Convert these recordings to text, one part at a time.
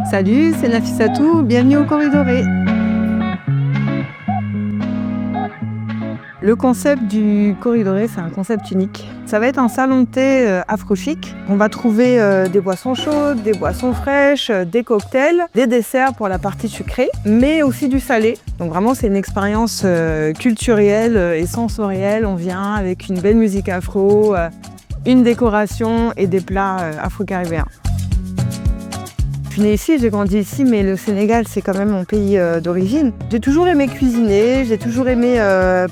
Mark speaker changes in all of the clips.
Speaker 1: Salut, c'est Nafissatou, bienvenue au Corridoré. Le concept du Corridoré, c'est un concept unique. Ça va être un salon de thé afro-chic. On va trouver des boissons chaudes, des boissons fraîches, des cocktails, des desserts pour la partie sucrée, mais aussi du salé. Donc vraiment, c'est une expérience culturelle et sensorielle. On vient avec une belle musique afro, une décoration et des plats afro-caribéens. Je suis née ici, j'ai grandi ici, mais le Sénégal, c'est quand même mon pays d'origine. J'ai toujours aimé cuisiner, j'ai toujours aimé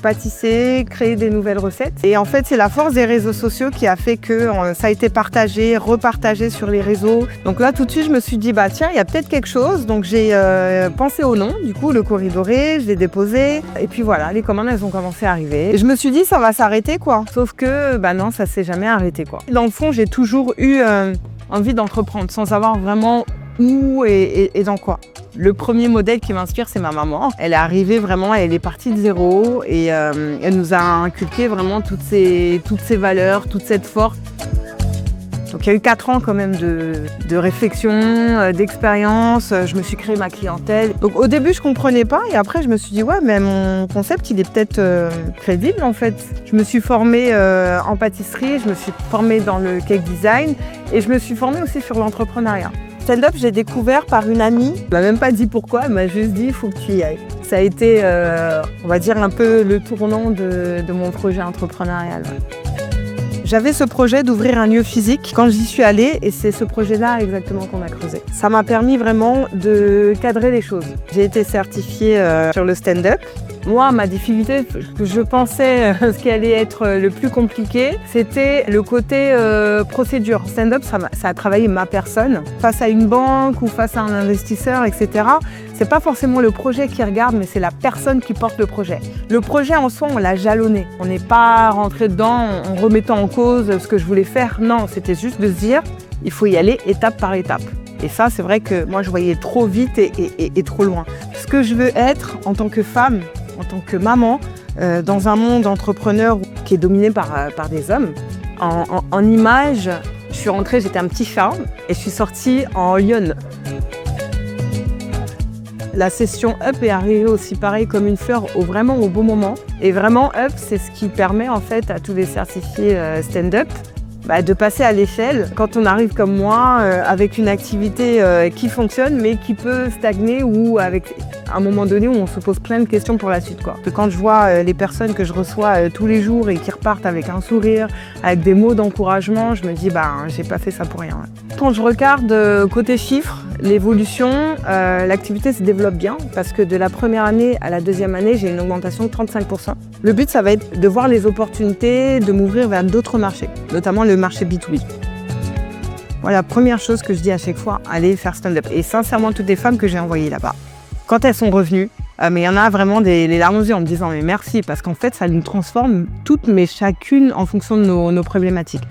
Speaker 1: pâtisser, créer des nouvelles recettes. Et en fait, c'est la force des réseaux sociaux qui a fait que ça a été partagé, repartagé sur les réseaux. Donc là, tout de suite, je me suis dit, bah tiens, il y a peut-être quelque chose. Donc j'ai pensé au nom, du coup, le Corridoré, je l'ai déposé. Et puis voilà, les commandes, elles ont commencé à arriver. Et je me suis dit, ça va s'arrêter, quoi. Sauf que, bah non, ça s'est jamais arrêté, quoi. Dans le fond, j'ai toujours eu envie d'entreprendre sans savoir vraiment où et dans quoi. Le premier modèle qui m'inspire, c'est ma maman. Elle est arrivée vraiment, elle est partie de zéro et elle nous a inculqué vraiment toutes ces valeurs, toute cette force. Donc il y a eu 4 ans quand même de réflexion, d'expérience. Je me suis créé ma clientèle. Donc au début, je comprenais pas et après, je me suis dit ouais, mais mon concept, il est peut-être crédible en fait. Je me suis formée en pâtisserie, je me suis formée dans le cake design et je me suis formée aussi sur l'entrepreneuriat. Stand-up, j'ai découvert par une amie. Elle m'a même pas dit pourquoi, elle m'a juste dit il faut que tu y ailles. Ça a été, on va dire, un peu le tournant de mon projet entrepreneurial. J'avais ce projet d'ouvrir un lieu physique quand j'y suis allée et c'est ce projet-là exactement qu'on a creusé. Ça m'a permis vraiment de cadrer les choses. J'ai été certifiée sur le stand-up. Moi, ma difficulté, je pensais ce qui allait être le plus compliqué, c'était le côté procédure. Stand-up, ça a travaillé ma personne. Face à une banque ou face à un investisseur, etc., c'est pas forcément le projet qui regarde, mais c'est la personne qui porte le projet. Le projet en soi, on l'a jalonné. On n'est pas rentré dedans en remettant en cause ce que je voulais faire. Non, c'était juste de se dire, il faut y aller étape par étape. Et ça, c'est vrai que moi, je voyais trop vite et trop loin. Ce que je veux être en tant que femme, en tant que maman, dans un monde entrepreneur qui est dominé par des hommes, en image, je suis rentrée, j'étais un petit chat et je suis sortie en lionne. La session Up est arrivée aussi pareil comme une fleur vraiment au bon moment. Et vraiment Up, c'est ce qui permet en fait à tous les certifiés stand-up de passer à l'échelle quand on arrive comme moi avec une activité qui fonctionne mais qui peut stagner ou avec un moment donné où on se pose plein de questions pour la suite, quoi. Quand je vois les personnes que je reçois tous les jours et qui repartent avec un sourire, avec des mots d'encouragement, je me dis j'ai pas fait ça pour rien. Quand je regarde côté chiffres, l'évolution, l'activité se développe bien parce que de la première année à la deuxième année, j'ai une augmentation de 35%. Le but, ça va être de voir les opportunités, de m'ouvrir vers d'autres marchés, notamment le marché B2B. Voilà, première chose que je dis à chaque fois, allez faire stand-up. Et sincèrement, toutes les femmes que j'ai envoyées là-bas, quand elles sont revenues, mais il y en a vraiment les larmes aux yeux en me disant mais merci, parce qu'en fait, ça nous transforme toutes mais chacune en fonction de nos problématiques.